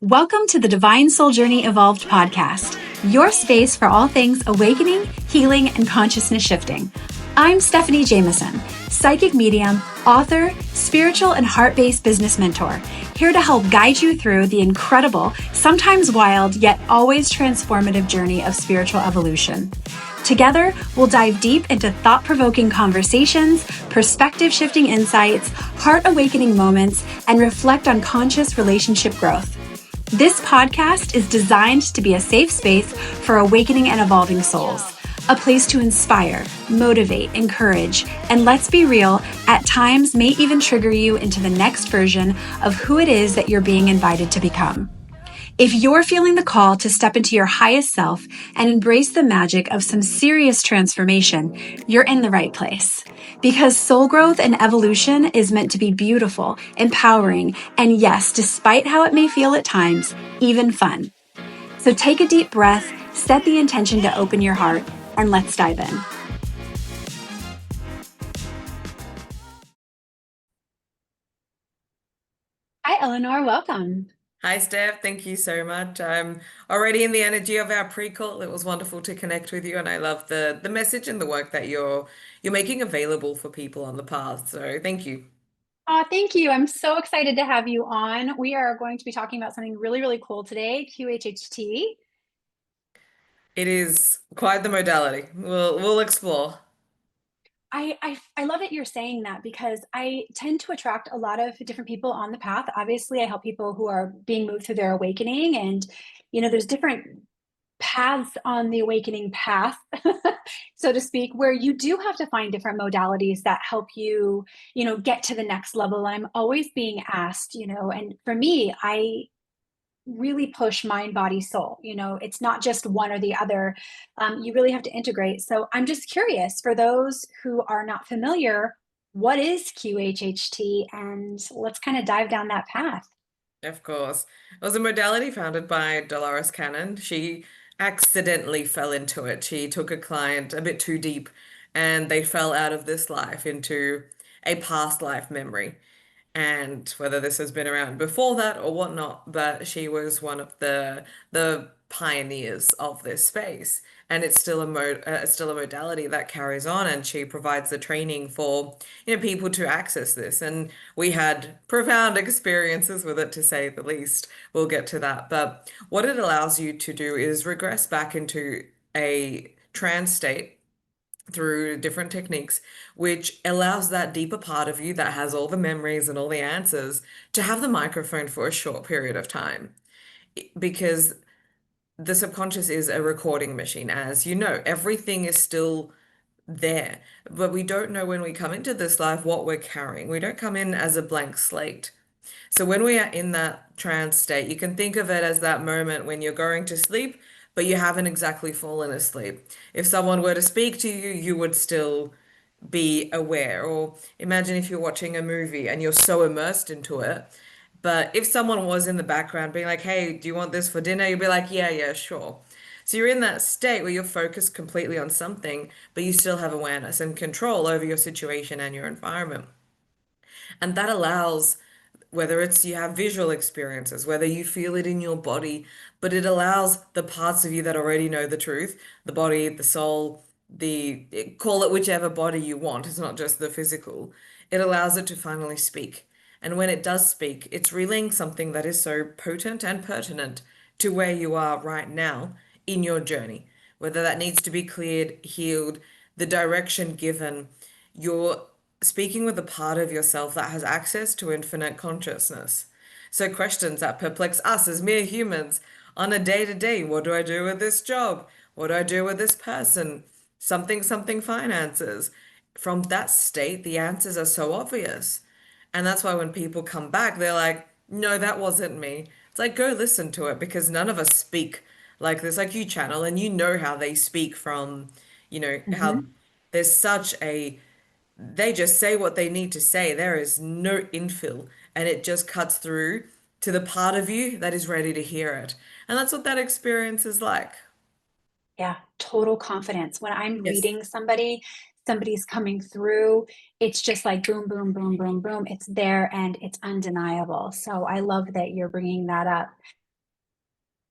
Welcome to the Divine Soul Journey Evolved podcast, your space for all things awakening, healing, and consciousness shifting. I'm Stephanie Jameson, psychic medium, author, spiritual, and heart-based business mentor, here to help guide you through the incredible, sometimes wild, yet always transformative journey of spiritual evolution. Together, we'll dive deep into thought-provoking conversations, perspective-shifting insights, heart-awakening moments, and reflect on conscious relationship growth. This podcast is designed to be a safe space for awakening and evolving souls, a place to inspire, motivate, encourage, and let's be real, at times may even trigger you into the next version of who it is that you're being invited to become. If you're feeling the call to step into your highest self and embrace the magic of some serious transformation, you're in the right place. Because soul growth and evolution is meant to be beautiful, empowering, and yes, despite how it may feel at times, even fun. So take a deep breath, set the intention to open your heart, and let's dive in. Hi, Elinor. Welcome. Hi, Steph. Thank you so much. I'm already in the energy of our pre-call. It was wonderful to connect with you, and I love the message and the work that you're making available for people on the path. So thank you. Thank you. I'm so excited to have you on. We are going to be talking about something really, really cool today, QHHT. It is quite the modality. We'll explore. I love that you're saying that because I tend to attract a lot of different people on the path. Obviously, I help people who are being moved through their awakening, and there's different paths on the awakening path, so to speak, where you do have to find different modalities that help you, get to the next level. And I'm always being asked, and for me, I really push mind, body, soul. It's not just one or the other. You really have to integrate. So I'm just curious, for those who are not familiar, what is QHHT? And let's kind of dive down that path. Of course. It was a modality founded by Dolores Cannon. She accidentally fell into it. She took a client a bit too deep and they fell out of this life into a past life memory. And whether this has been around before that or whatnot, but she was one of the pioneers of this space. And it's still a modality that carries on, and she provides the training for, people to access this. And we had profound experiences with it, to say the least. We'll get to that. But what it allows you to do is regress back into a trance state through different techniques, which allows that deeper part of you that has all the memories and all the answers to have the microphone for a short period of time. Because the subconscious is a recording machine, as you know, everything is still there. But we don't know when we come into this life what we're carrying. We don't come in as a blank slate. So when we are in that trance state, you can think of it as that moment when you're going to sleep, but you haven't exactly fallen asleep. If someone were to speak to you, you would still be aware. Or imagine if you're watching a movie and you're so immersed into it. But if someone was in the background being like, hey, do you want this for dinner? You'd be like, yeah, yeah, sure. So you're in that state where you're focused completely on something, but you still have awareness and control over your situation and your environment. And that allows, whether it's you have visual experiences, whether you feel it in your body, but it allows the parts of you that already know the truth, the body, the soul, call it whichever body you want, it's not just the physical. It allows it to finally speak. And when it does speak, it's relaying something that is so potent and pertinent to where you are right now in your journey, whether that needs to be cleared, healed, the direction given. You're speaking with a part of yourself that has access to infinite consciousness. So, questions that perplex us as mere humans on a day to day: what do I do with this job? What do I do with this person? Something finances. From that state, the answers are so obvious. And that's why when people come back, they're like, no, that wasn't me. It's like, go listen to it, because none of us speak like this. Like, you channel and you know how they speak from, how Mhm. there's such a they just say what they need to say. There is no infill, and it just cuts through to the part of you that is ready to hear it. And that's what that experience is like. Yeah, total confidence. When I'm Yes. reading somebody, somebody's coming through, it's just like boom, boom, boom, boom, boom. It's there and it's undeniable. So I love that you're bringing that up.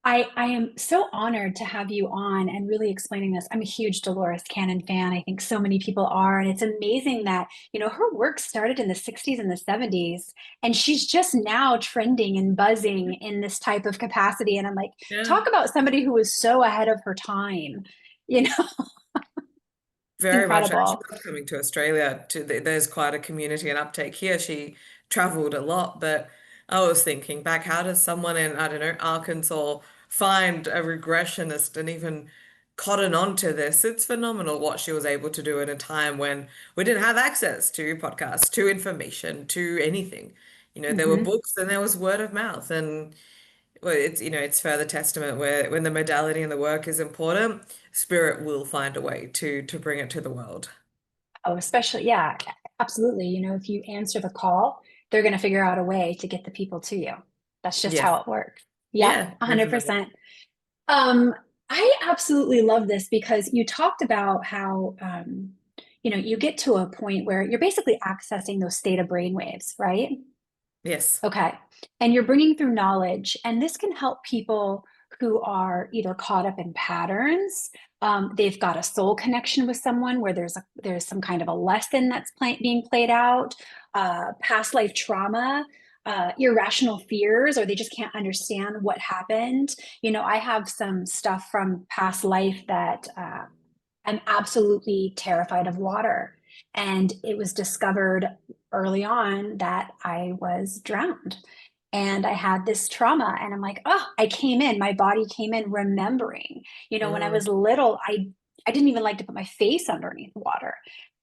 I am so honored to have you on and really explaining this. I'm a huge Dolores Cannon fan. I think so many people are. And it's amazing that, her work started in the 60s and the 70s, and she's just now trending and buzzing in this type of capacity. And I'm like, Yeah. talk about somebody who was so ahead of her time. You know, it's Very much. And she incredible. loves coming to Australia. There's quite a community and uptake here. She traveled a lot, but I was thinking back, how does someone in, I don't know, Arkansas find a regressionist and even cotton on to this? It's phenomenal what she was able to do in a time when we didn't have access to podcasts, to information, to anything. There were Hmm. books and there was word of mouth. And well, it's further testament where when the modality and the work is important, spirit will find a way to bring it to the world. Oh, especially, yeah, absolutely. If you answer the call, they're going to figure out a way to get the people to you. That's just Yes. how it works. Yep, Yeah, definitely. 100%. Um, I absolutely love this because you talked about how, you get to a point where you're basically accessing those theta brainwaves, right? Yes. Okay. And you're bringing through knowledge, and this can help people who are either caught up in patterns. They've got a soul connection with someone where there's some kind of a lesson that's being played out, past life trauma, irrational fears, or they just can't understand what happened. I have some stuff from past life that I'm absolutely terrified of water. And it was discovered early on that I was drowned. And I had this trauma, and I'm like, oh, my body came in remembering. When I Mm. was little, I didn't even like to put my face underneath water,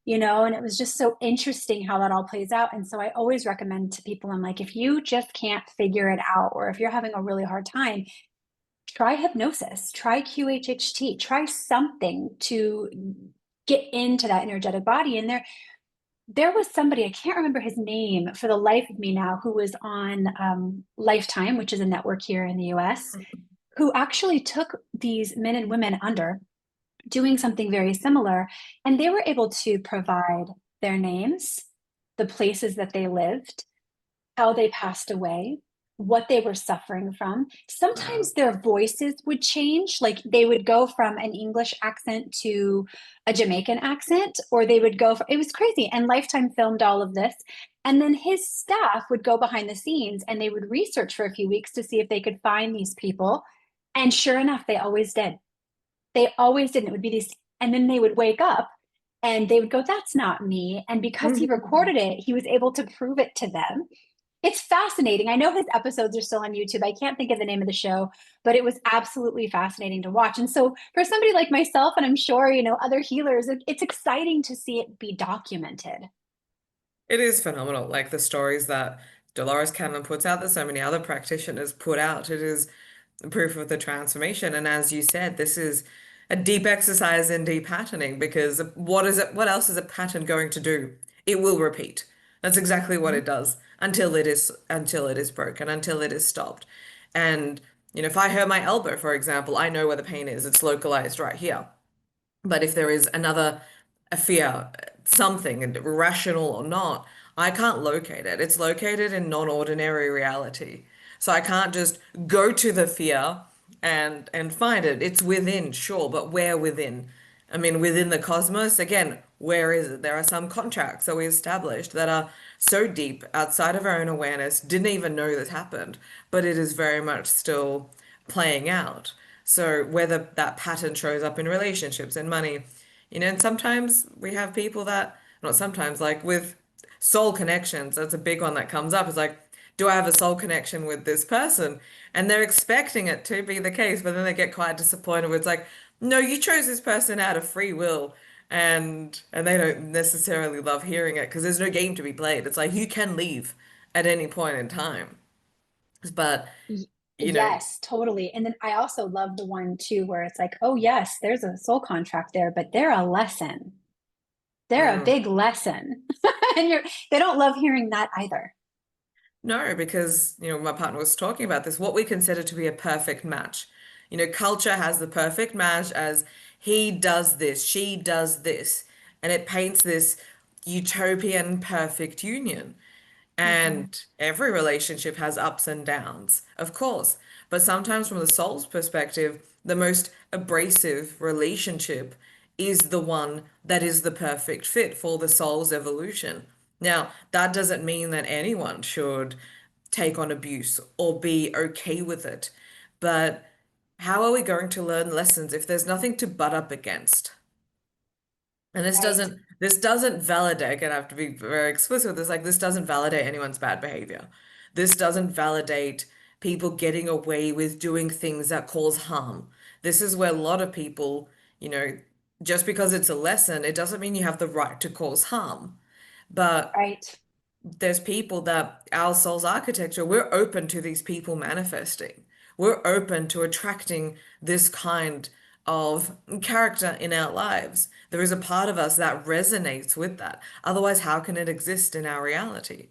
and it was just so interesting how that all plays out. And so I always recommend to people, I'm like, if you just can't figure it out, or if you're having a really hard time, try hypnosis, try QHHT, try something to get into that energetic body. And there was somebody, I can't remember his name for the life of me now, who was on Lifetime, which is a network here in the US, who actually took these men and women under doing something very similar. And they were able to provide their names, the places that they lived, how they passed away, what they were suffering from. Wow. Sometimes their voices would change, like they would go from an English accent to a Jamaican accent, or they would go from, it was crazy. And Lifetime filmed all of this. And then his staff would go behind the scenes and they would research for a few weeks to see if they could find these people. And sure enough, they always did. They always did. And it would be these, and then they would wake up and they would go, that's not me. And because he recorded it, he was able to prove it to them. It's fascinating. I know his episodes are still on YouTube. I can't think of the name of the show, but it was absolutely fascinating to watch. And so for somebody like myself, and I'm sure, other healers, it's exciting to see it be documented. It is phenomenal. Like the stories that Dolores Cannon puts out, that so many other practitioners put out. It is proof of the transformation. And as you said, this is a deep exercise in depatterning because what else is a pattern going to do? It will repeat. That's exactly what it does until it is broken, until it is stopped. And if I hurt my elbow, for example, I know where the pain is. It's localized right here. But if there is a fear, something, rational or not, I can't locate it. It's located in non-ordinary reality. So I can't just go to the fear and find it. It's within, sure, but where within? I mean, within the cosmos, again, where is it? There are some contracts that we established that are so deep outside of our own awareness, didn't even know this happened, but it is very much still playing out. So whether that pattern shows up in relationships and money, and sometimes we have people that, not sometimes, like with soul connections, that's a big one that comes up. It's like, do I have a soul connection with this person? And they're expecting it to be the case, but then they get quite disappointed where it's like, no, you chose this person out of free will. And they don't necessarily love hearing it because there's no game to be played. It's like you can leave at any point in time. But, you know, Yes, totally. And then I also love the one too, where it's like, oh, yes, there's a soul contract there, but they're a lesson. They're a mm, big lesson. And they don't love hearing that either. no, because, my partner was talking about this, what we consider to be a perfect match. Culture has the perfect match as he does this, she does this, and it paints this utopian perfect union. Hmm. And every relationship has ups and downs, of course. But sometimes, from the soul's perspective, the most abrasive relationship is the one that is the perfect fit for the soul's evolution. Now, that doesn't mean that anyone should take on abuse or be okay with it. But how are we going to learn lessons if there's nothing to butt up against? And Right. this doesn't validate, and I have to be very explicit with this, like this doesn't validate anyone's bad behavior. This doesn't validate people getting away with doing things that cause harm. This is where a lot of people, you know, just because it's a lesson, it doesn't mean you have the right to cause harm. But Right. there's people that our soul's architecture, we're open to these people manifesting. We're open to attracting this kind of character in our lives. There is a part of us that resonates with that. Otherwise, how can it exist in our reality?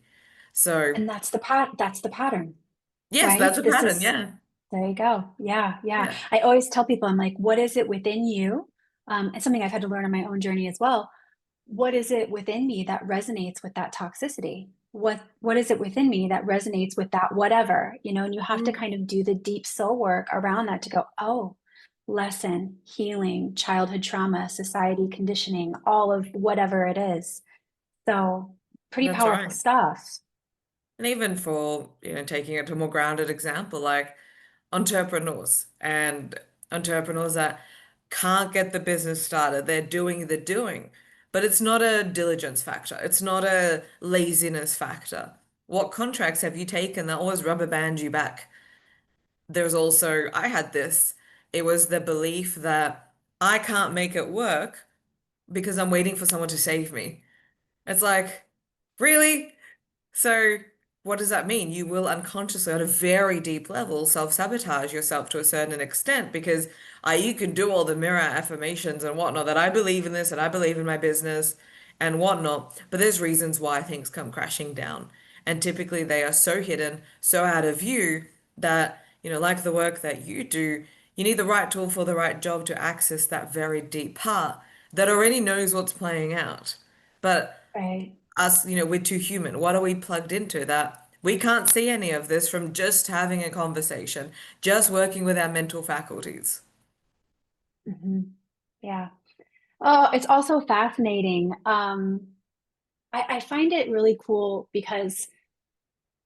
So, And that's the pattern, yes, right? that's a This pattern. is Yeah. There you go. Yeah, yeah. Yeah. I always tell people, I'm like, what is it within you? It's something I've had to learn on my own journey as well. What is it within me that resonates with that toxicity? What is it within me that resonates with that whatever, and you have to Mm. kind of do the deep soul work around that to go, oh, lesson, healing, childhood trauma, society conditioning, all of whatever it is. So pretty That's powerful right. stuff. And even for, taking it to a more grounded example, like entrepreneurs and entrepreneurs that can't get the business started. They're doing the doing, but it's not a diligence factor. It's not a laziness factor. What contracts have you taken that always rubber band you back? There's also, I had this, it was the belief that I can't make it work because I'm waiting for someone to save me. It's like, really? So, what does that mean? You will unconsciously, at a very deep level, self-sabotage yourself to a certain extent because you can do all the mirror affirmations and whatnot that I believe in this and I believe in my business and whatnot, but there's reasons why things come crashing down. And typically they are so hidden, so out of view that, like the work that you do, you need the right tool for the right job to access that very deep part that already knows what's playing out. But Right. us, we're too human. What are we plugged into that we can't see any of this from just having a conversation, just working with our mental faculties? Hmm. Yeah. Oh, it's also fascinating. I find it really cool because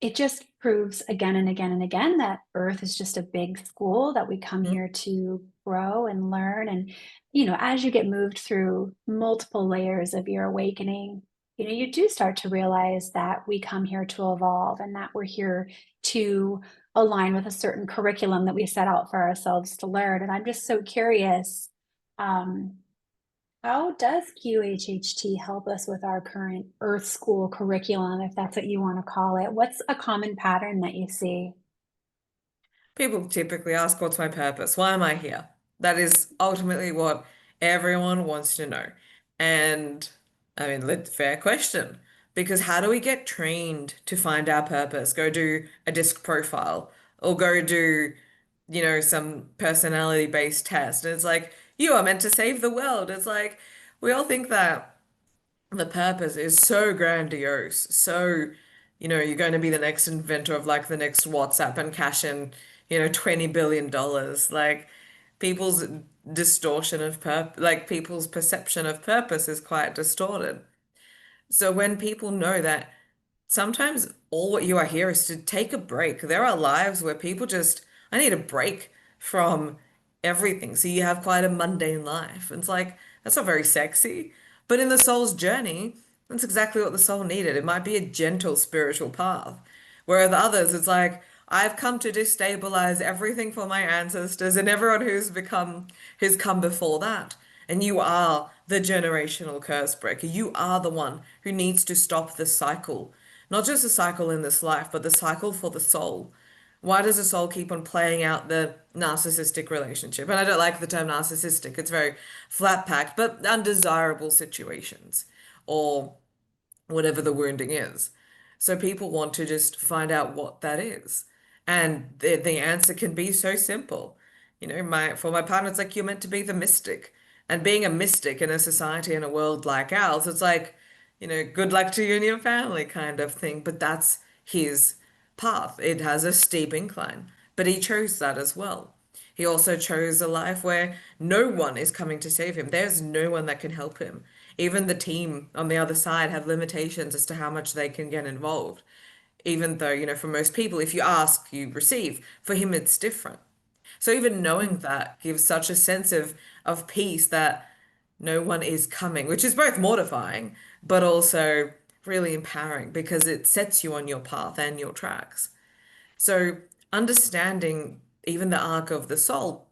it just proves again and again and again that Earth is just a big school that we come Mhm. here to grow and learn. And as you get moved through multiple layers of your awakening, you do start to realize that we come here to evolve and that we're here to align with a certain curriculum that we set out for ourselves to learn. And I'm just so curious. Um, how does QHHT help us with our current Earth School curriculum, if that's what you want to call it? What's a common pattern that you see? People typically ask, what's my purpose? Why am I here? That is ultimately what everyone wants to know. And I mean, fair question. Because how do we get trained to find our purpose? Go do a disc profile or go do, some personality-based test. And it's like, you are meant to save the world. It's like, we all think that the purpose is so grandiose, so, you're going to be the next inventor of like the next WhatsApp and cash in, $20 billion dollars. Like people's distortion of like people's perception of purpose is quite distorted. So when people know that sometimes all what you are here is to take a break. There are lives where people just, I need a break from everything. So you have quite a mundane life. And it's like, that's not very sexy. But in the soul's journey, that's exactly what the soul needed. It might be a gentle spiritual path. Whereas others, it's like, I've come to destabilize everything for my ancestors and everyone who's come before that. And you are the generational curse breaker. You are the one who needs to stop the cycle. Not just the cycle in this life, but the cycle for the soul. Why does the soul keep on playing out the narcissistic relationship? And I don't like the term narcissistic, it's very flat packed, but undesirable situations or whatever the wounding is. So people want to just find out what that is. And the answer can be so simple. For my partner, it's like you're meant to be the mystic. And being a mystic in a society in a world like ours, it's like good luck to you and your family kind of thing. But that's his path. It has a steep incline, but he chose that as well. He also chose a life where no one is coming to save him. There's no one that can help him. Even the team on the other side have limitations as to how much they can get involved. Even though, for most people, if you ask, you receive. For him, it's different. So even knowing that gives such a sense of peace that no one is coming, which is both mortifying, but also really empowering because it sets you on your path and your tracks. So understanding even the arc of the soul,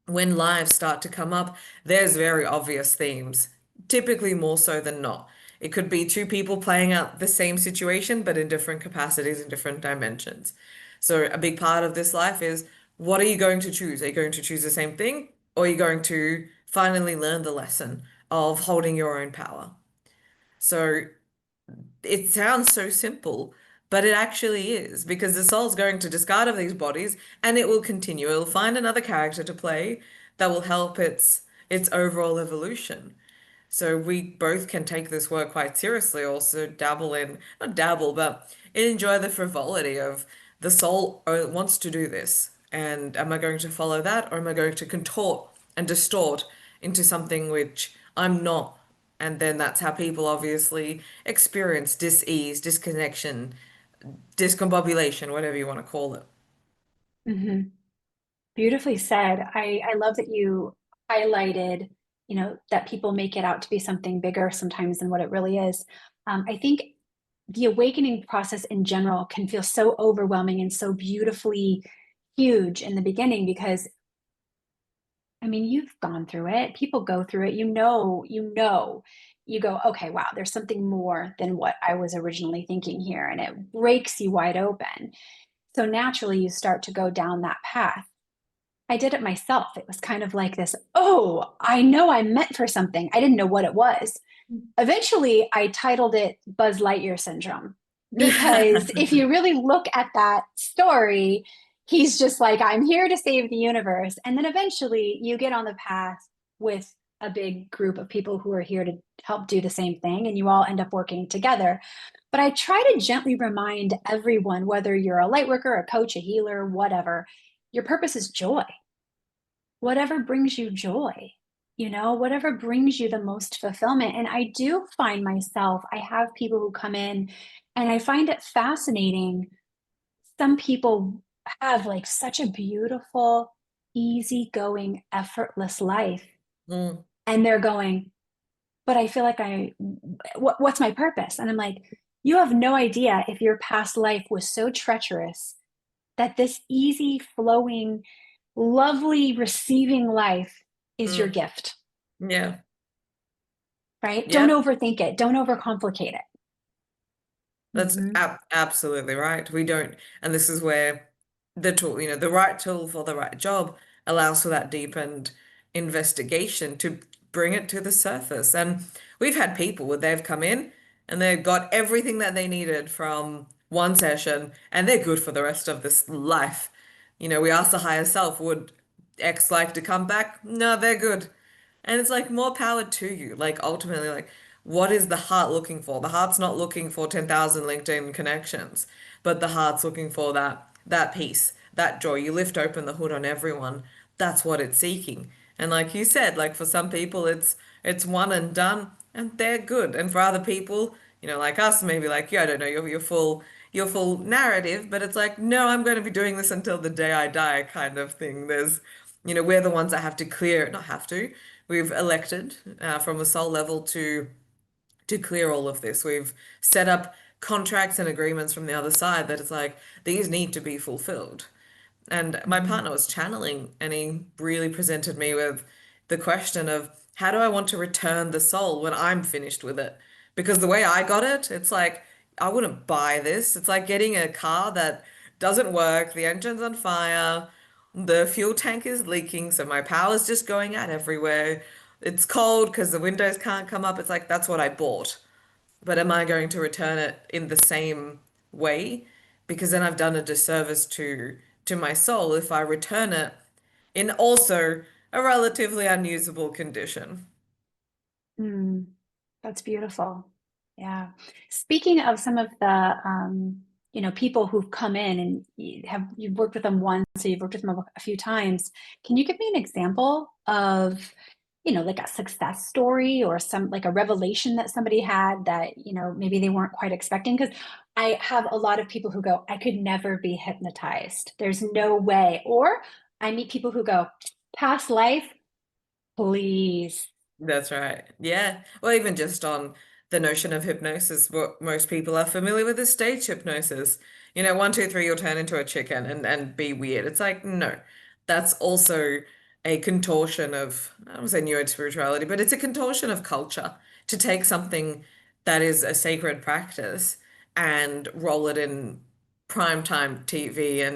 when lives start to come up, there's very obvious themes, typically more so than not. It could be two people playing out the same situation, but in different capacities and different dimensions. So a big part of this life is what are you going to choose? Are you going to choose the same thing, or are you going to finally learn the lesson of holding your own power? So it sounds so simple, but it actually is because the soul's going to discard of these bodies and it will continue. It'll find another character to play that will help its overall evolution. So we both can take this work quite seriously, also dabble in, not dabble, but enjoy the frivolity of the soul wants to do this. And am I going to follow that or am I going to contort and distort into something which I'm not? And then that's how people obviously experience dis-ease, disconnection, discombobulation, whatever you want to call it. Hmm. Beautifully said. I love that you highlighted, that people make it out to be something bigger sometimes than what it really is. I think the awakening process in general can feel so overwhelming and so beautifully huge in the beginning because I mean, you've gone through it. People go through it. You go, okay, wow, there's something more than what I was originally thinking here. And it breaks you wide open. So naturally, you start to go down that path. I did it myself. It was kind of like this, oh, I know I'm meant for something. I didn't know what it was. Eventually, I titled it Buzz Lightyear syndrome because if you really look at that story, he's just like, I'm here to save the universe. And then eventually you get on the path with a big group of people who are here to help do the same thing, and you all end up working together. But I try to gently remind everyone, whether you're a light worker, a coach, a healer, whatever, your purpose is joy. Whatever brings you joy, whatever brings you the most fulfillment. And I do find myself, I have people who come in and I find it fascinating. Some people have like such a beautiful, easygoing, effortless life. Mm, And they're going, but I feel like what's my purpose? And I'm like, you have no idea if your past life was so treacherous that this easy flowing, lovely receiving life is your mm, gift, yeah. right? Don't Yep. overthink it. Don't overcomplicate it. That's Hmm. absolutely right. We don't, and this is where the tool, the right tool for the right job allows for that deepened investigation to bring it to the surface. And we've had people where they've come in and they've got everything that they needed from one session and they're good for the rest of this life. We ask the higher self, would X like to come back? No, they're good. And it's like more power to you. Like ultimately, like what is the heart looking for? The heart's not looking for 10,000 LinkedIn connections, but the heart's looking for that peace, that joy. You lift open the hood on everyone. That's what it's seeking. And like you said, like for some people it's one and done and they're good. And for other people, like us, maybe like you, I don't know, your full narrative, but it's like, no, I'm going to be doing this until the day I die kind of thing. We're the ones that have to clear, not have to, we've elected from a soul level to clear all of this. We've set up contracts and agreements from the other side that it's like these need to be fulfilled. And my Hmm. partner was channeling, and he really presented me with the question of how do I want to return the soul when I'm finished with it? Because the way I got it, it's like I wouldn't buy this. It's like getting a car that doesn't work, the engine's on fire, the fuel tank is leaking, so my power's just going out everywhere. It's cold because the windows can't come up. It's like that's what I bought. But am I going to return it in the same way? Because then I've done a disservice to my soul if I return it in also a relatively unusable condition. Mm, that's beautiful. Yeah. Speaking of some of the, people who've come in and you've worked with them once, or you've worked with them a few times, can you give me an example of, like a success story or some like a revelation that somebody had that, maybe they weren't quite expecting? Because I have a lot of people who go, I could never be hypnotized. There's no way. Or I meet people who go, past life, please. That's right. Yeah. Well, even just on the notion of hypnosis, what most people are familiar with is stage hypnosis. You know, one, two, three, you'll turn into a chicken and be weird. It's like, no, that's also a contortion of, I don't want to say new age spirituality, but it's a contortion of culture to take something that is a sacred practice and roll it in primetime TV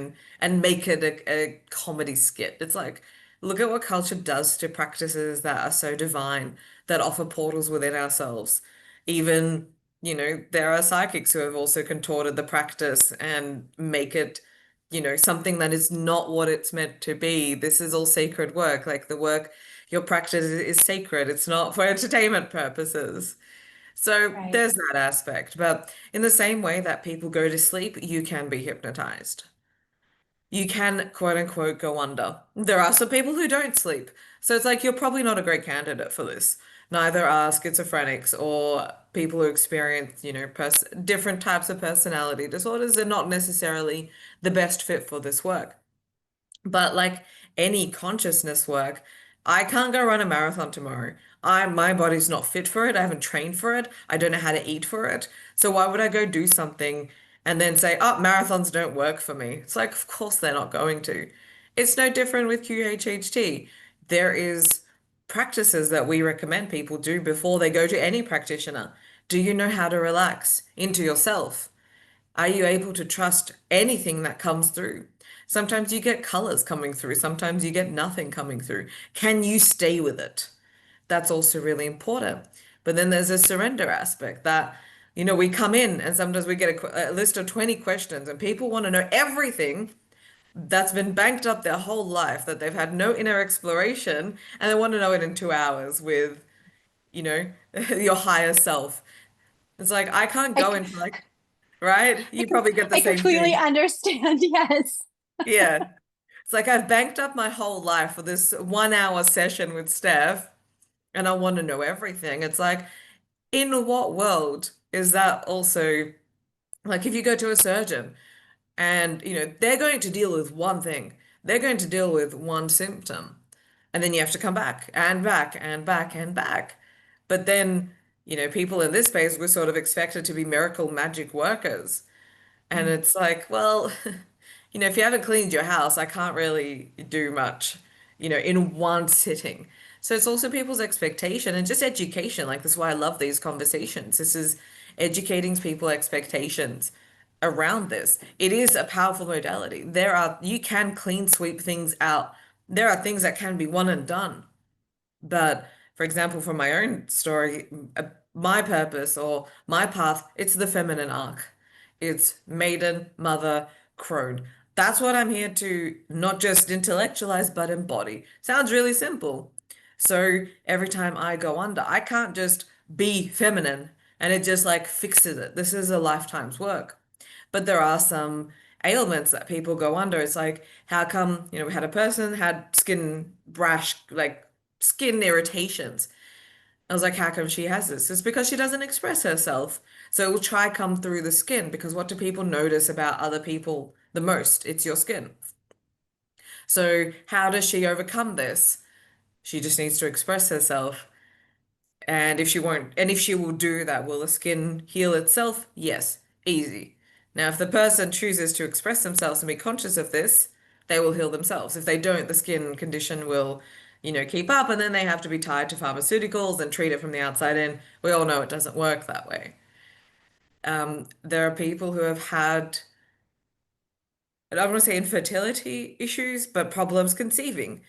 and make it a comedy skit. It's like, look at what culture does to practices that are so divine, that offer portals within ourselves. Even, there are psychics who have also contorted the practice and make it, something that is not what it's meant to be. This is all sacred work. Like the work, your practice is sacred. It's not for entertainment purposes. So Right. there's that aspect. But in the same way that people go to sleep, you can be hypnotized. You can quote unquote go under. There are some people who don't sleep. So it's like you're probably not a great candidate for this. Neither are schizophrenics or people who experience, different types of personality disorders. They're not necessarily the best fit for this work. But like any consciousness work, I can't go run a marathon tomorrow. My body's not fit for it. I haven't trained for it. I don't know how to eat for it. So why would I go do something and then say, "Oh, marathons don't work for me." It's like, of course they're not going to. It's no different with QHHT. There is practices that we recommend people do before they go to any practitioner. Do you know how to relax into yourself? Are you able to trust anything that comes through? Sometimes you get colors coming through, sometimes you get nothing coming through. Can you stay with it? That's also really important. But then there's a surrender aspect that, we come in and sometimes we get a list of 20 questions and people want to know everything that's been banked up their whole life that they've had no inner exploration and they want to know it in 2 hours with, you know, your higher self. It's like, I can't I, go into like, right? I, You probably get the I same completely thing. understand. Yes. Yeah. It's like I've banked up my whole life for this 1 hour session with Steph, and I want to know everything. It's like, in what world is that also like if you go to a surgeon and they're going to deal with one thing, they're going to deal with one symptom, and then you have to come back and back and back and back. But then, people in this space were sort of expected to be miracle magic workers. And Mm. it's like, well, if you haven't cleaned your house, I can't really do much, in one sitting. So it's also people's expectation and just education. Like, this is why I love these conversations. This is educating people's expectations around this. It is a powerful modality. You can clean sweep things out. There are things that can be one and done. But for example, from my own story, my purpose or my path, it's the feminine arc. It's maiden, mother, crone. That's what I'm here to not just intellectualize, but embody. Sounds really simple. So every time I go under, I can't just be feminine and it just like fixes it. This is a lifetime's work. But there are some ailments that people go under. It's like, how come, we had a person had skin rash, like skin irritations. I was like, how come she has this? It's because she doesn't express herself. So it will try come through the skin because what do people notice about other people the most? It's your skin. So how does she overcome this? She just needs to express herself. And if she won't, and if she will do that, will the skin heal itself? Yes, easy. Now, if the person chooses to express themselves and be conscious of this, they will heal themselves. If they don't, the skin condition will, keep up, and then they have to be tied to pharmaceuticals and treat it from the outside in. We all know it doesn't work that way. There are people who have had, I don't want to say infertility issues, but problems conceiving.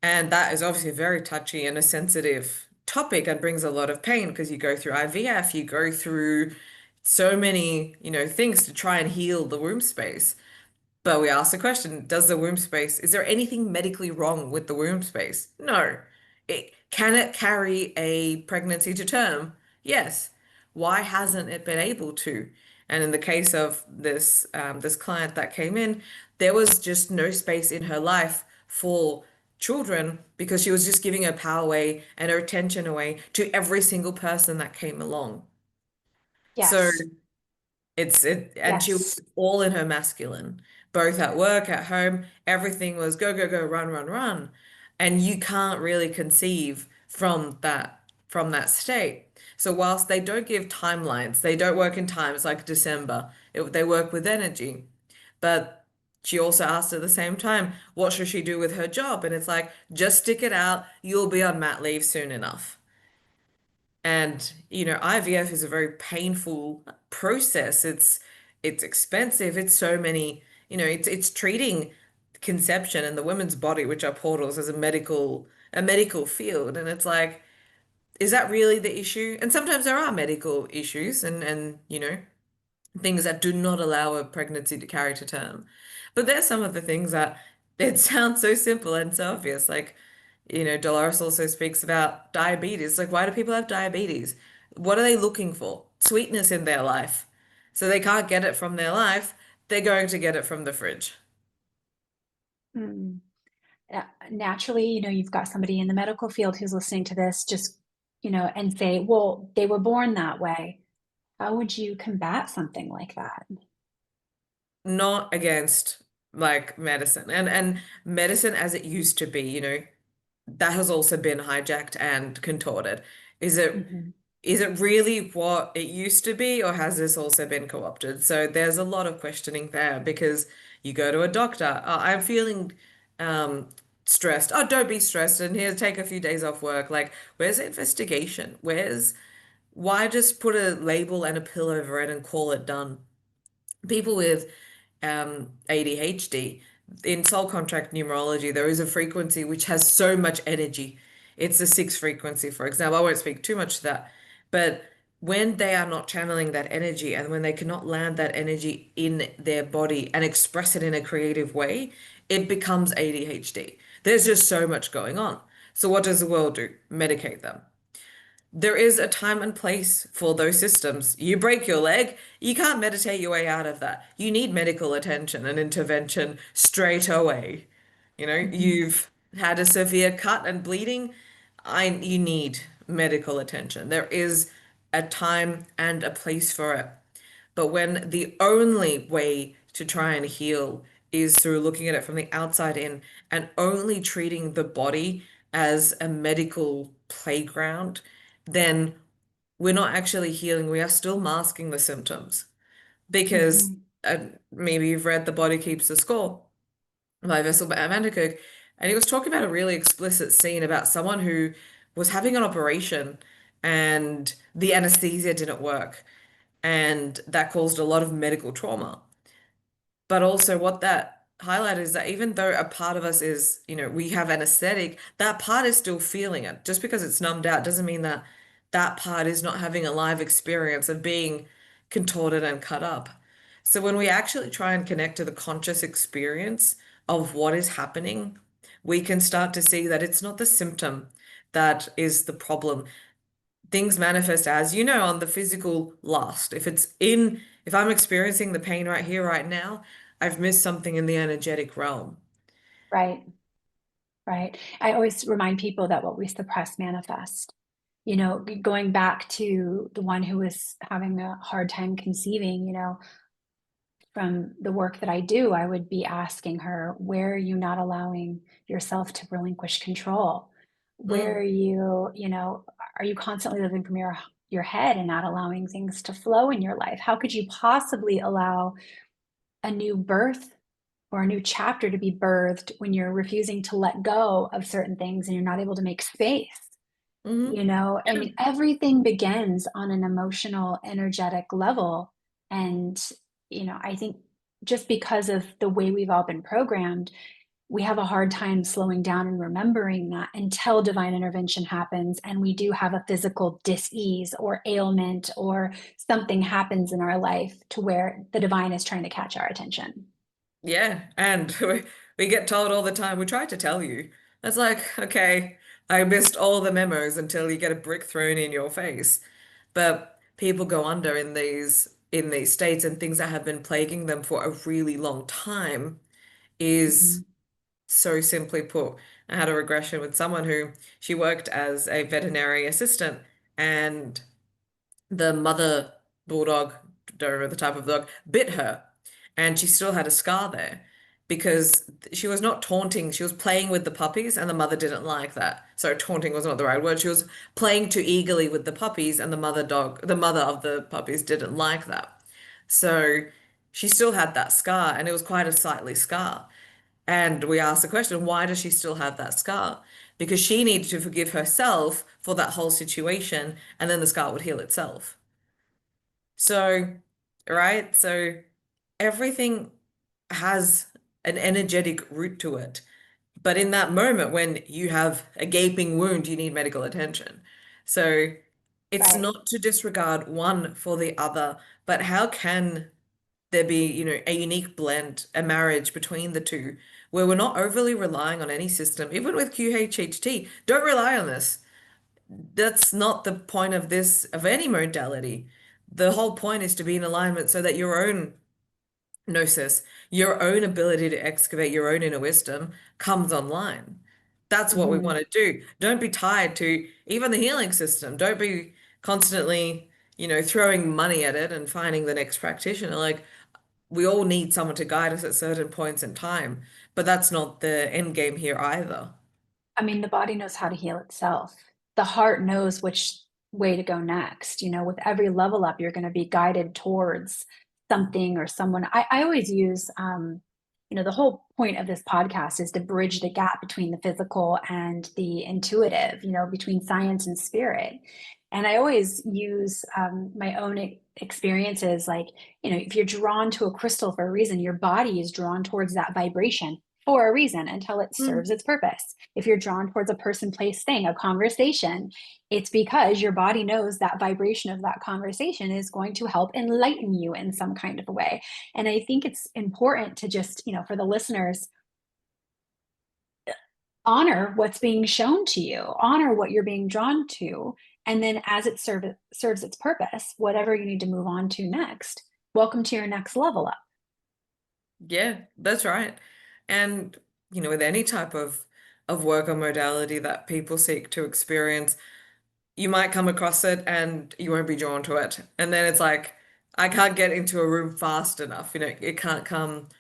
And that is obviously a very touchy and a sensitive topic and brings a lot of pain because you go through IVF, you go through so many, things to try and heal the womb space. But we ask the question, does the womb space, is there anything medically wrong with the womb space? No. Can it carry a pregnancy to term? Yes. Why hasn't it been able to? And in the case of this client that came in, there was just no space in her life for children because she was just giving her power away and her attention away to every single person that came along. So Yes. and she was Yes. all in her masculine, both at work, at home, everything was go, go, go, run, run, run. And you can't really conceive from that state. So whilst they don't give timelines, they don't work in times like December. They work with energy. But she also asked at the same time, what should she do with her job? And it's like, just stick it out. You'll be on mat leave soon enough. And, IVF is a very painful process. It's expensive. It's so many, it's treating conception and the women's body, which are portals, as a medical field. And it's like, is that really the issue? And sometimes there are medical issues and things that do not allow a pregnancy to carry to term. But there's some of the things that it sounds so simple and so obvious. Like, Dolores also speaks about diabetes. Like, why do people have diabetes? What are they looking for? Sweetness in their life. So they can't get it from their life. They're going to get it from the fridge. Mm. Naturally, you've got somebody in the medical field who's listening to this just, and say, well, they were born that way. How would you combat something like that? Not against like medicine and medicine as it used to be, that has also been hijacked and contorted. Is it Hmm. is it really what it used to be, or has this also been co-opted? So there's a lot of questioning there because you go to a doctor, oh, I'm feeling um stressed. Oh, don't be stressed, and here, take a few days off work. Like, where's the investigation? Why just put a label and a pill over it and call it done? People with ADHD, in soul contract numerology, there is a frequency which has so much energy. It's the sixth frequency, for example. I won't speak too much to that. But when they are not channeling that energy and when they cannot land that energy in their body and express it in a creative way, it becomes ADHD. There's just so much going on. So what does the world do? Medicate them. There is a time and place for those systems. You break your leg, you can't meditate your way out of that. You need medical attention and intervention straight away. Hmm. You've had a severe cut and bleeding, you need medical attention. There is a time and a place for it. But when the only way to try and heal is through looking at it from the outside in and only treating the body as a medical playground, then we're not actually healing. We are still masking the symptoms because Hmm. maybe you've read The Body Keeps the Score by Vessel van der Kolk, and he was talking about a really explicit scene about someone who was having an operation and the anesthesia didn't work, and that caused a lot of medical trauma. But also, what that highlighted is that even though a part of us is, we have anesthetic, that part is still feeling it. Just because it's numbed out doesn't mean that that part is not having a live experience of being contorted and cut up. So when we actually try and connect to the conscious experience of what is happening, we can start to see that it's not the symptom that is the problem. Things manifest as, on the physical last. If I'm experiencing the pain right here, right now, I've missed something in the energetic realm. Right, right. I always remind people that what we suppress manifest. Going back to the one who was having a hard time conceiving, from the work that I do, I would be asking her, where are you not allowing yourself to relinquish control? Where Mm, are you constantly living from your head and not allowing things to flow in your life? How could you possibly allow a new birth or a new chapter to be birthed when you're refusing to let go of certain things and you're not able to make space? I yeah. mean, everything begins on an emotional, energetic level. And, I think just because of the way we've all been programmed, we have a hard time slowing down and remembering that until divine intervention happens and we do have a physical dis-ease or ailment or something happens in our life to where the divine is trying to catch our attention. Yeah, and we get told all the time, we tried to tell you. It's like, okay, I missed all the memos until you get a brick thrown in your face. But people go under in these states and things that have been plaguing them for a really long time is Mhm. so simply put. I had a regression with someone who she worked as a veterinary assistant, and the mother bulldog, don't remember the type of dog, bit her, and she still had a scar there because she was not taunting, she was playing with the puppies, and the mother didn't like that. So taunting was not the right word. She was playing too eagerly with the puppies, and the mother of the puppies didn't like that. So she still had that scar, and it was quite a sightly scar. And we asked the question, why does she still have that scar? Because she needed to forgive herself for that whole situation, and then the scar would heal itself. So, right? So everything has an energetic root to it. But in that moment, when you have a gaping wound, you need medical attention. So it's Right. not to disregard one for the other, but how can there be, a unique blend, a marriage between the two, where we're not overly relying on any system, even with QHHT. Don't rely on this. That's not the point of this, of any modality. The whole point is to be in alignment so that your own gnosis, your own ability to excavate your own inner wisdom comes online. That's what we Hmm. want to do. Don't be tied to even the healing system. Don't be constantly, throwing money at it and finding the next practitioner. Like, we all need someone to guide us at certain points in time, but that's not the end game here either. I mean, the body knows how to heal itself. The heart knows which way to go next. With every level up, you're going to be guided towards something or someone. I always use, the whole point of this podcast is to bridge the gap between the physical and the intuitive, between science and spirit. And I always use my own experiences like, if you're drawn to a crystal for a reason, your body is drawn towards that vibration for a reason until it serves Mm. its purpose. If you're drawn towards a person, place, thing, a conversation, it's because your body knows that vibration of that conversation is going to help enlighten you in some kind of a way. And I think it's important to just, for the listeners, honor what's being shown to you, honor what you're being drawn to. And then as it serves its purpose, whatever you need to move on to next, welcome to your next level up. Yeah, that's right. And, with any type of work or modality that people seek to experience, you might come across it and you won't be drawn to it. And then it's like, I can't get into a room fast enough, it can't come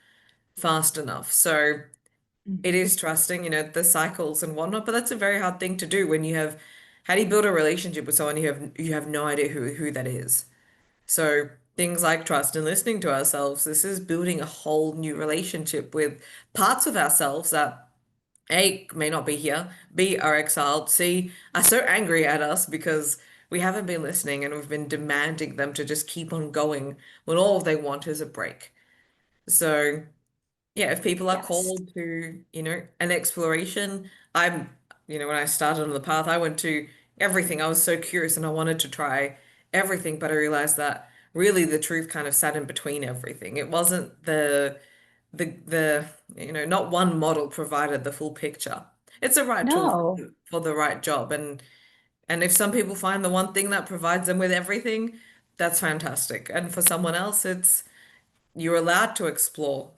fast enough. So it Mhm. is trusting, the cycles and whatnot, but that's a very hard thing to do when how do you build a relationship with someone you have no idea who that is? So things like trust and listening to ourselves, this is building a whole new relationship with parts of ourselves that A, may not be here, B, are exiled, C, are so angry at us because we haven't been listening and we've been demanding them to just keep on going when all they want is a break. So yeah, if people are Yes. called to, an exploration, when I started on the path, I went to everything. I was so curious and I wanted to try everything, but I realized that really the truth kind of sat in between everything. It wasn't the not one model provided the full picture. It's a right tool No. for the right job. And if some people find the one thing that provides them with everything, that's fantastic. And for someone else, it's you're allowed to explore.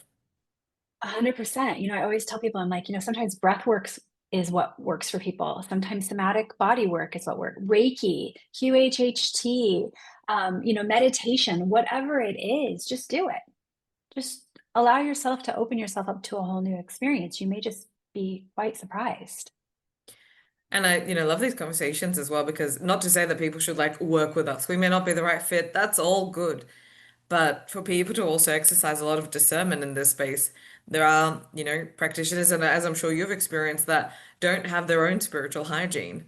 100%. I always tell people, I'm like, sometimes breath works is what works for people. Sometimes somatic body work is what works. Reiki, QHHT, meditation, whatever it is, just do it. Just allow yourself to open yourself up to a whole new experience. You may just be quite surprised. And I, love these conversations as well because not to say that people should like work with us. We may not be the right fit. That's all good. But for people to also exercise a lot of discernment in this space, there are, practitioners, and as I'm sure you've experienced, that don't have their own spiritual hygiene.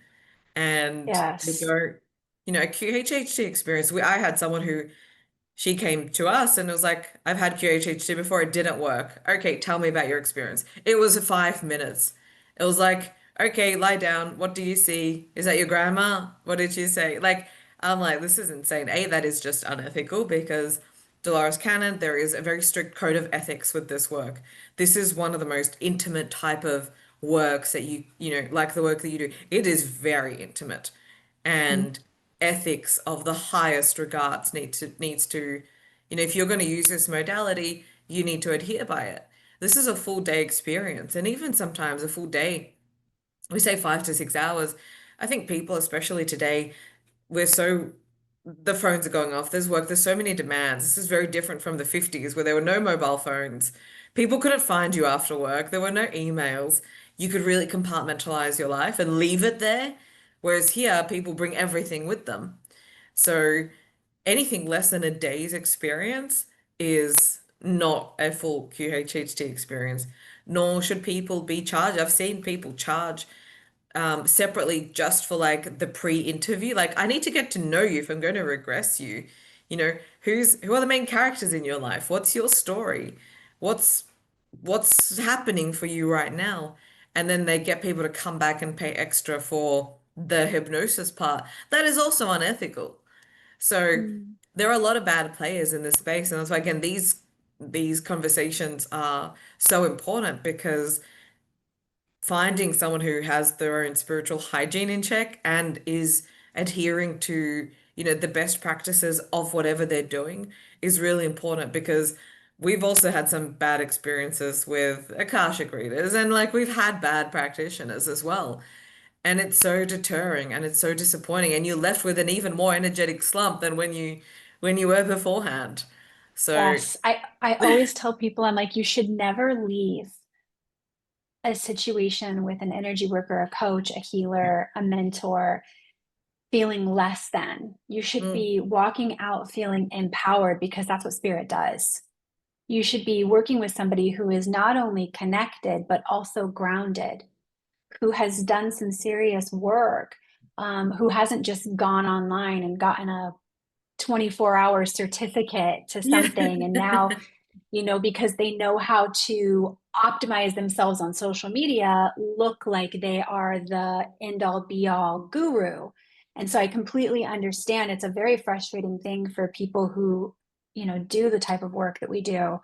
And they Yes. don't, a QHHT experience. I had someone who she came to us and was like, I've had QHHT before, it didn't work. Okay, tell me about your experience. It was 5 minutes. It was like, okay, lie down. What do you see? Is that your grandma? What did she say? Like, I'm like, this is insane. A, that is just unethical because Dolores Cannon, there is a very strict code of ethics with this work. This is one of the most intimate type of works that like the work that you do. It is very intimate. And ethics of the highest regards needs to, if you're going to use this modality, you need to adhere by it. This is a full day experience, and even sometimes a full day, we say 5 to 6 hours. I think people, especially today, we're so the phones are going off. There's so many demands. This is very different from the 50s where there were no mobile phones. People couldn't find you after work. There were no emails. You could really compartmentalize your life and leave it there. Whereas here, people bring everything with them. So anything less than a day's experience is not a full QHHT experience, nor should people be charged. I've seen people charge separately just for like the pre-interview. Like, I need to get to know you if I'm going to regress you. Who are the main characters in your life? What's your story? What's what's happening for you right now? And then they get people to come back and pay extra for the hypnosis part. That is also unethical. So Mm. there are a lot of bad players in this space, and that's why again these conversations are so important because finding someone who has their own spiritual hygiene in check and is adhering to, the best practices of whatever they're doing is really important because we've also had some bad experiences with Akashic readers and like we've had bad practitioners as well. And it's so deterring and it's so disappointing and you're left with an even more energetic slump than when you were beforehand. So Yes, I always tell people, I'm like, you should never leave a situation with an energy worker, a coach, a healer, a mentor, feeling less than. You should mm, be walking out feeling empowered because that's what spirit does. You should be working with somebody who is not only connected, but also grounded, who has done some serious work, who hasn't just gone online and gotten a 24-hour certificate to yeah. something and now because they know how to optimize themselves on social media, look like they are the end all be all guru. And so I completely understand it's a very frustrating thing for people who, do the type of work that we do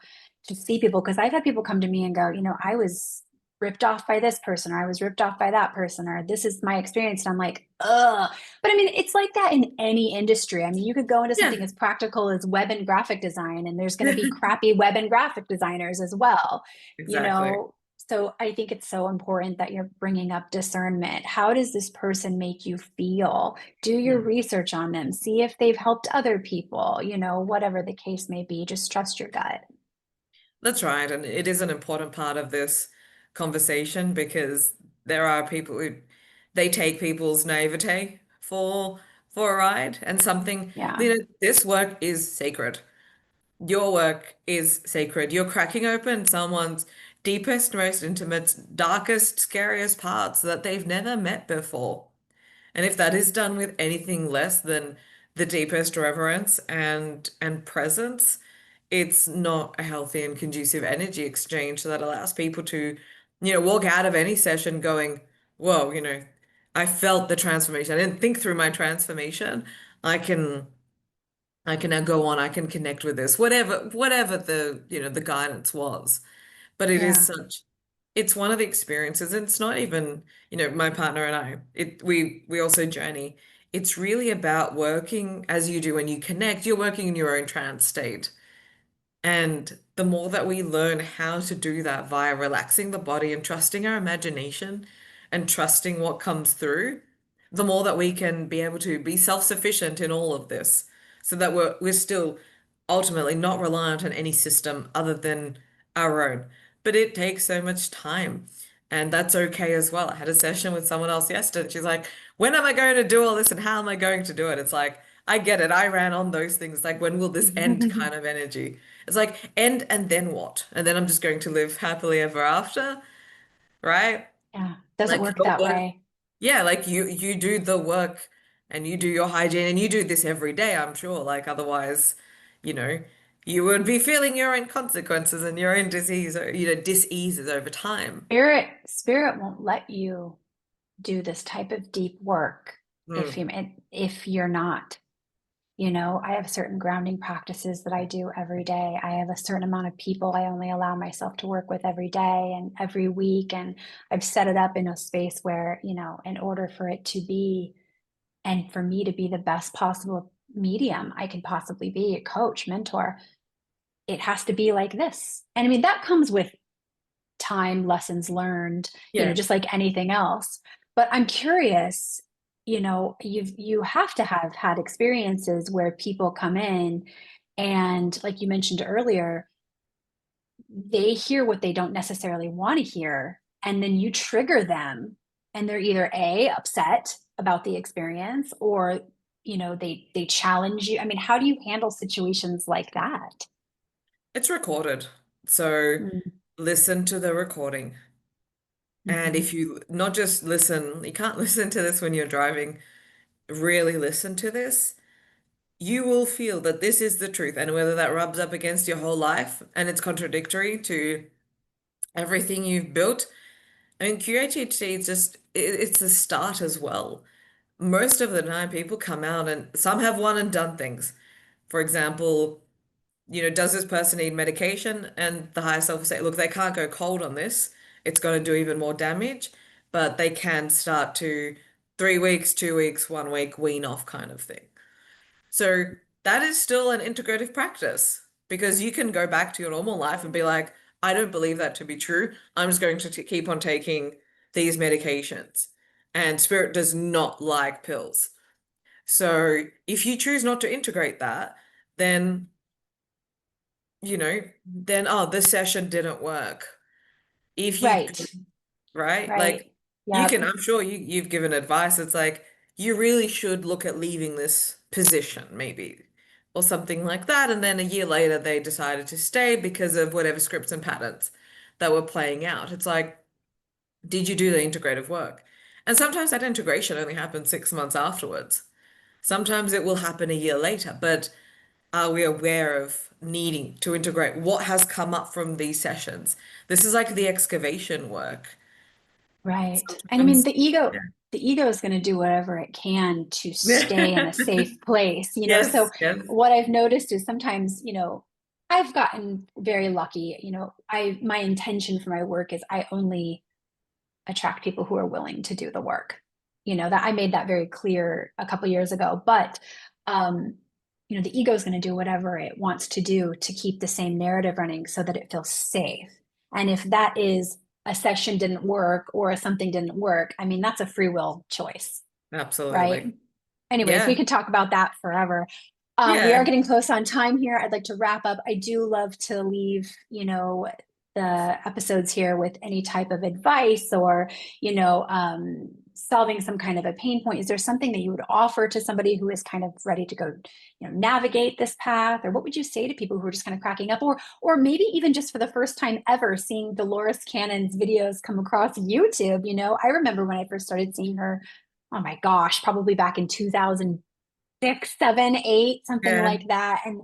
to see people. Because I've had people come to me and go, I was ripped off by this person, or I was ripped off by that person, or this is my experience. And I'm like, ugh. But I mean, it's like that in any industry. I mean, you could go into Yeah. something as practical as web and graphic design, and there's going to be crappy web and graphic designers as well, you Exactly. know? So I think it's so important that you're bringing up discernment. How does this person make you feel? Do your Hmm. research on them. See if they've helped other people, whatever the case may be. Just trust your gut. That's right. And it is an important part of this conversation because there are people who they take people's naivete for a ride and something, Yeah. this work is sacred. Your work is sacred. You're cracking open someone's deepest, most intimate, darkest, scariest parts that they've never met before. And if that is done with anything less than the deepest reverence and presence, it's not a healthy and conducive energy exchange that allows people to, walk out of any session going, whoa, I felt the transformation. I didn't think through my transformation. I can I can now go on, I can connect with this, whatever the guidance was. But it is Yeah. it's one of the experiences. And it's not even, my partner and I, we also journey. It's really about working as you do when you connect, you're working in your own trance state. And the more that we learn how to do that via relaxing the body and trusting our imagination and trusting what comes through, the more that we can be able to be self-sufficient in all of this, so that we're still ultimately not reliant on any system other than our own. But it takes so much time. And that's okay as well. I had a session with someone else yesterday. And she's like, when am I going to do all this and how am I going to do it? It's like, I get it. I ran on those things. Like, when will this end kind of energy? It's like end and then what? And then I'm just going to live happily ever after, right? Yeah. Doesn't Like work the that work, way. yeah, like you do the work and you do your hygiene and you do this every day, I'm sure. Like otherwise, you know, you would be feeling your own consequences and your own disease or diseases over time. Spirit won't let you do this type of deep work Mm, if you're not. I have certain grounding practices that I do every day. I have a certain amount of people I only allow myself to work with every day and every week. And I've set it up in a space where, in order for it to be And for me to be the best possible medium I can possibly be, a coach, mentor, it has to be like this. And I mean, that comes with time, lessons learned, Yeah, just like anything else. But I'm curious, you have to have had experiences where people come in and like you mentioned earlier, they hear what they don't necessarily want to hear, and then you trigger them and they're either A, upset about the experience, or they challenge you. I mean, how do you handle situations like that? it's recorded. So Mm-hmm. listen to the recording. And Mm-hmm. if you not just listen, you can't listen to this when you're driving, really listen to this, you will feel that this is the truth. And whether that rubs up against your whole life and it's contradictory to everything you've built. I mean, QHHT is just, it's the start as well. Most of the time, people come out and some have one and done things. For example, does this person need medication? And the higher self will say, look, they can't go cold on this. It's going to do even more damage, but they can start to 3 weeks, 2 weeks, 1 week, wean off kind of thing. So that is still an integrative practice because you can go back to your normal life and be like, I don't believe that to be true. I'm just going to keep on taking these medications. And spirit does not like pills. So if you choose not to integrate that, then, oh, this session didn't work. If you, Right, right? Like right. Yep. I'm sure you've given advice. It's like, you really should look at leaving this position, maybe, or something like that. And then a year later, they decided to stay because of whatever scripts and patterns that were playing out. It's like, did you do the integrative work? And sometimes that integration only happens 6 months afterwards. Sometimes it will happen a year later, but are we aware of needing to integrate what has come up from these sessions? This is like the excavation work. Right. And I mean, Sometimes, the ego is going to do whatever it can to stay in yeah. a safe place, So Yes, yes. what I've noticed is sometimes, I've gotten very lucky. My intention for my work is I only attract people who are willing to do the work. That I made that very clear a couple years ago. But um, the ego is going to do whatever it wants to do to keep the same narrative running so that it feels safe. And if that is a session didn't work or something didn't work, I mean, that's a free will choice, right? Absolutely. Anyways, we Yeah. could talk about that forever. We are Yeah. getting close on time here. I'd like to wrap up. I do love to leave, the episodes here with any type of advice or, solving some kind of a pain point. Is there something that you would offer to somebody who is kind of ready to go, navigate this path? Or what would you say to people who are just kind of cracking up, or maybe even just for the first time ever seeing Dolores Cannon's videos come across YouTube? I remember when I first started seeing her, oh my gosh, probably back in 2006, 7, 8, something Yeah. like that. And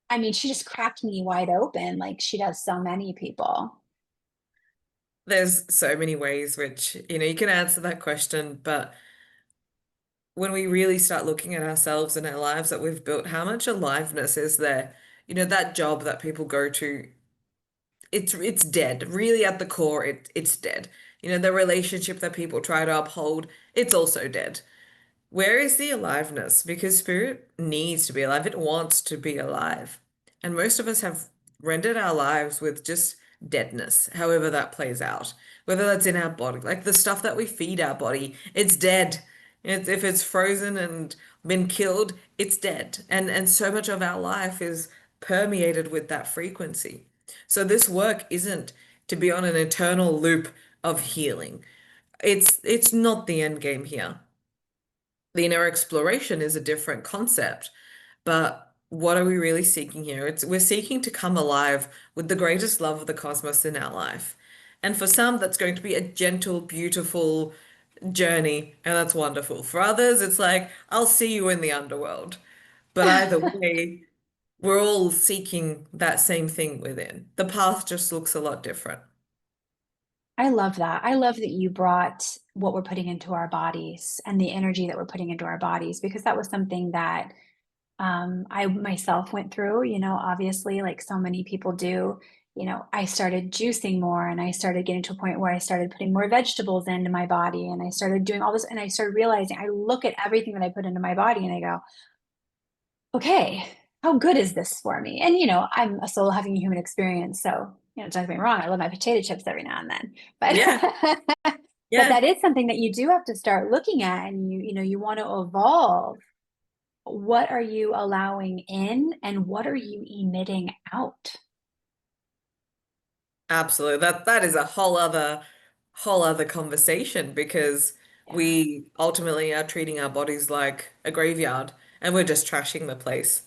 I mean, she just cracked me wide open like she does so many people. There's so many ways which, you can answer that question, but when we really start looking at ourselves and our lives that we've built, how much aliveness is there? That job that people go to, it's dead. Really at the core, it's dead. The relationship that people try to uphold, it's also dead. Where is the aliveness? Because spirit needs to be alive. It wants to be alive. And most of us have rendered our lives with just deadness, however that plays out. Whether that's in our body, like the stuff that we feed our body, it's dead. If it's frozen and been killed, it's dead. And so much of our life is permeated with that frequency. So this work isn't to be on an eternal loop of healing. It's not the end game here. The inner exploration is a different concept, but what are we really seeking here? We're seeking to come alive with the greatest love of the cosmos in our life. And for some, that's going to be a gentle, beautiful journey, and that's wonderful. For others, it's like, I'll see you in the underworld. But either way, we're all seeking that same thing within. The path just looks a lot different. I love that. I love that you brought what we're putting into our bodies and the energy that we're putting into our bodies, because that was something that I myself went through, obviously, like so many people do. I started juicing more, and I started getting to a point where I started putting more vegetables into my body, and I started doing all this, and I started realizing I look at everything that I put into my body and I go, okay, how good is this for me? And I'm a soul having a human experience, so don't get me wrong, I love my potato chips every now and then, Yeah. but but Yeah. that is something that you do have to start looking at, and you want to evolve. What are you allowing in, and what are you emitting out? Absolutely. That is a whole other conversation because Yeah. we ultimately are treating our bodies like a graveyard and we're just trashing the place.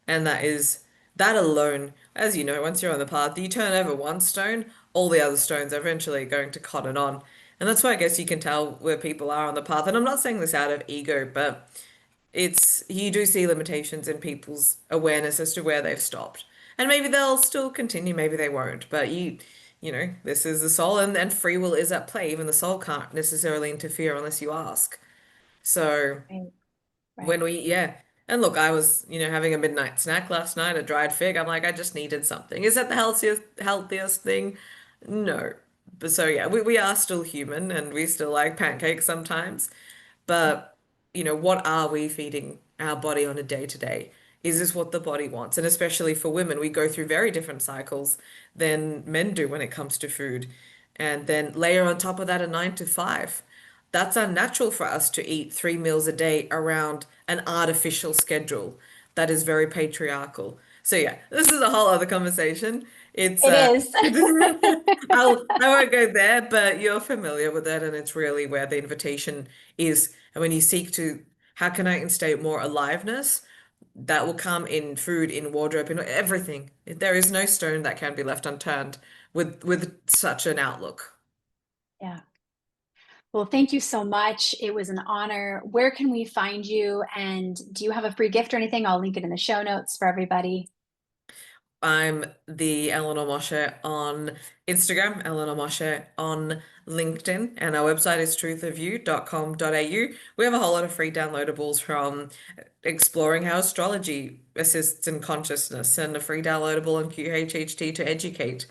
And that alone, as you know, once you're on the path, you turn over one stone, all the other stones are eventually going to cotton on. And that's why I guess you can tell where people are on the path. And I'm not saying this out of ego, but it's you do see limitations in people's awareness as to where they've stopped. And maybe they'll still continue, maybe they won't. But this is the soul and free will is at play. Even the soul can't necessarily interfere unless you ask. So Right. when Right. we, yeah. And look, I was, having a midnight snack last night, a dried fig. I'm like, I just needed something. Is that the healthiest thing? No. But so yeah, we are still human and we still like pancakes sometimes. But, what are we feeding our body on a day to day? Is this what the body wants? And especially for women, we go through very different cycles than men do when it comes to food. And then layer on top of that a 9 to 5. That's unnatural for us to eat 3 meals a day around an artificial schedule that is very patriarchal. So yeah, this is a whole other conversation. It's It is. I won't go there, but you're familiar with it, and it's really where the invitation is. And when you seek to, how can I instate more aliveness? That will come in food, in wardrobe, in everything. There is no stone that can be left unturned with such an outlook. Yeah. Well, thank you so much. It was an honor. Where can we find you? And do you have a free gift or anything? I'll link it in the show notes for everybody. I'm the Elinor Moshe on Instagram, Elinor Moshe on LinkedIn, and our website is truthofyou.com.au. We have a whole lot of free downloadables from exploring how astrology assists in consciousness and a free downloadable on QHHT to educate.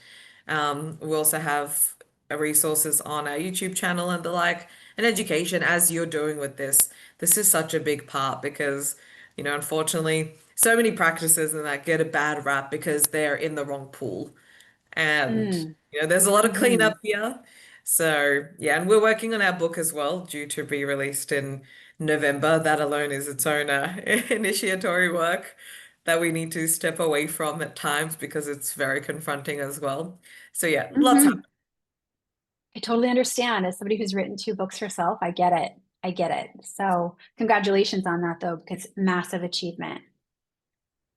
We also have resources on our YouTube channel and the like, and education as you're doing with this. This is such a big part because, unfortunately, so many practices and that get a bad rap because they're in the wrong pool. And, Mm. there's a lot of Hmm. cleanup here. So, yeah, and we're working on our book as well, due to be released in November. That alone is its own initiatory work that we need to step away from at times because it's very confronting as well. So, yeah, lots Hmm. I totally understand. As somebody who's written 2 books herself, I get it. I get it. So congratulations on that, though, because massive achievement.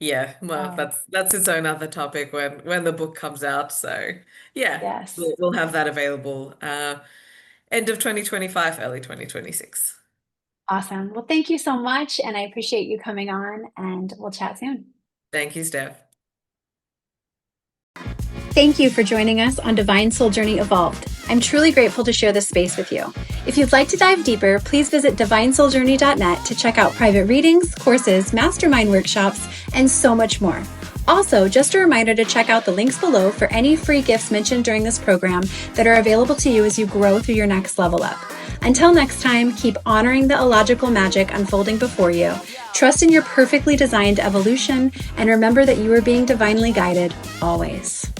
Yeah, well, So that's its own other topic when the book comes out. So yeah, yes. we'll have that available end of 2025, early 2026. Awesome. Well, thank you so much. And I appreciate you coming on, and we'll chat soon. Thank you, Steph. Thank you for joining us on Divine Soul Journey Evolved. I'm truly grateful to share this space with you. If you'd like to dive deeper, please visit divinesouljourney.net to check out private readings, courses, mastermind workshops, and so much more. Also, just a reminder to check out the links below for any free gifts mentioned during this program that are available to you as you grow through your next level up. Until next time, keep honoring the illogical magic unfolding before you. Trust in your perfectly designed evolution, and remember that you are being divinely guided always.